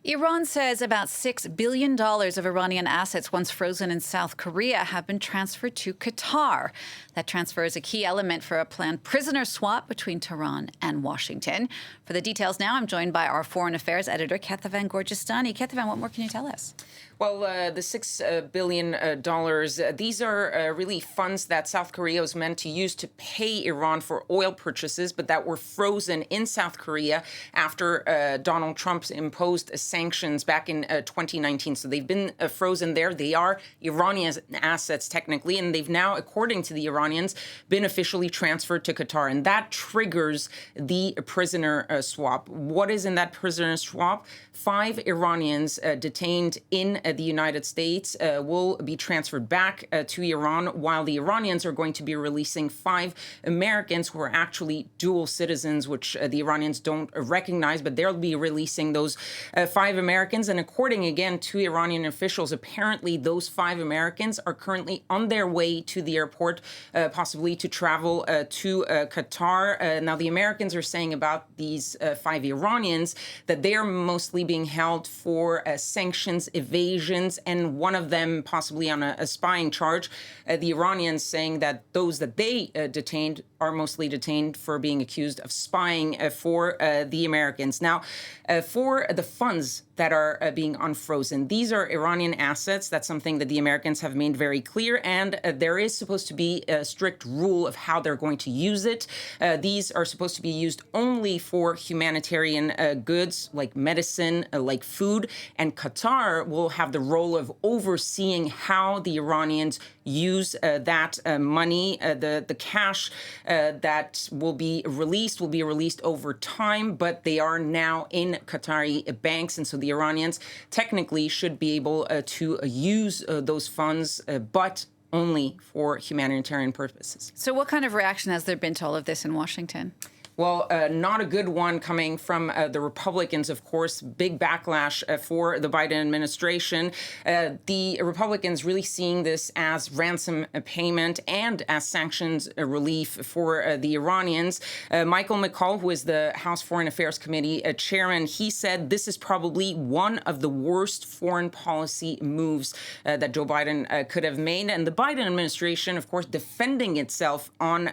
Iran says about $6 billion of Iranian assets once frozen in South Korea have been transferred to Qatar. That transfer is a key element for a planned prisoner swap between Tehran and Washington. For the details now, I'm joined by our foreign affairs editor, Kethevane Gorjestani. Kethevane, what more can you tell us? Well, the $6 billion, these are really funds that South Korea was meant to use to pay Iran for oil purchases, but that were frozen in South Korea after Donald Trump imposed sanctions back in 2019. So they've been frozen there. They are Iranian assets, technically, and they've now, according to the Iranians, been officially transferred to Qatar. And that triggers the prisoner swap. What is in that prisoner swap? 5 Iranians detained in the United States will be transferred back to Iran, while the Iranians are going to be releasing 5 Americans who are actually dual citizens, which the Iranians don't recognize, but they'll be releasing those 5 Americans. And according, again, to Iranian officials, apparently those 5 Americans are currently on their way to the airport, possibly to travel to Qatar. Now, the Americans are saying about these 5 Iranians that they are mostly being held for sanctions evasions, and one of them possibly on a spying charge. The Iranians saying that those that they detained are mostly detained for being accused of spying for the Americans. Now, for the funds that are being unfrozen, these are Iranian assets. That's something that the Americans have made very clear, and there is supposed to be a strict rule of how they're going to use it. These are supposed to be used only for humanitarian goods like medicine, like food, and Qatar will have the role of overseeing how the Iranians use that money. The cash that will be released over time, but they are now in Qatari banks, and so the Iranians technically should be able to use those funds, but only for humanitarian purposes. So what kind of reaction has there been to all of this in Washington? Well, not a good one coming from the Republicans, of course. Big backlash for the Biden administration. The Republicans really seeing this as ransom payment and as sanctions relief for the Iranians. Michael McCaul, who is the House Foreign Affairs Committee chairman, he said this is probably one of the worst foreign policy moves that Joe Biden could have made. And the Biden administration, of course, defending itself on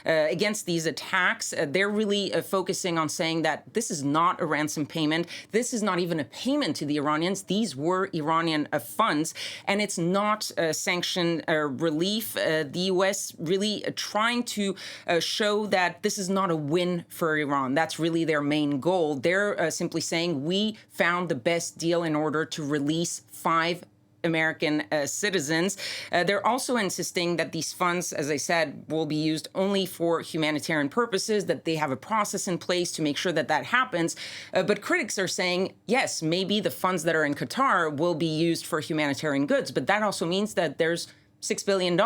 against these attacks. They're really focusing on saying that this is not a ransom payment. This is not even a payment to the Iranians. These were Iranian funds, and it's not sanction relief. The U.S. really trying to show that this is not a win for Iran. That's really their main goal. They're simply saying we found the best deal in order to release 5 American citizens. They're also insisting that these funds, as I said, will be used only for humanitarian purposes, that they have a process in place to make sure that that happens. But critics are saying, yes, maybe the funds that are in Qatar will be used for humanitarian goods, but that also means that there's $6 billion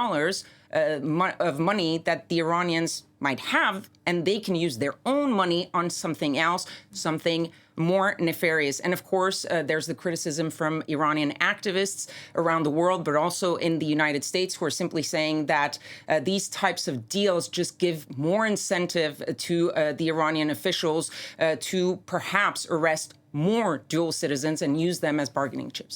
of money that the Iranians might have, and they can use their own money on something else, something more nefarious. And of course, there's the criticism from Iranian activists around the world, but also in the United States, who are simply saying that these types of deals just give more incentive to the Iranian officials to perhaps arrest more dual citizens and use them as bargaining chips.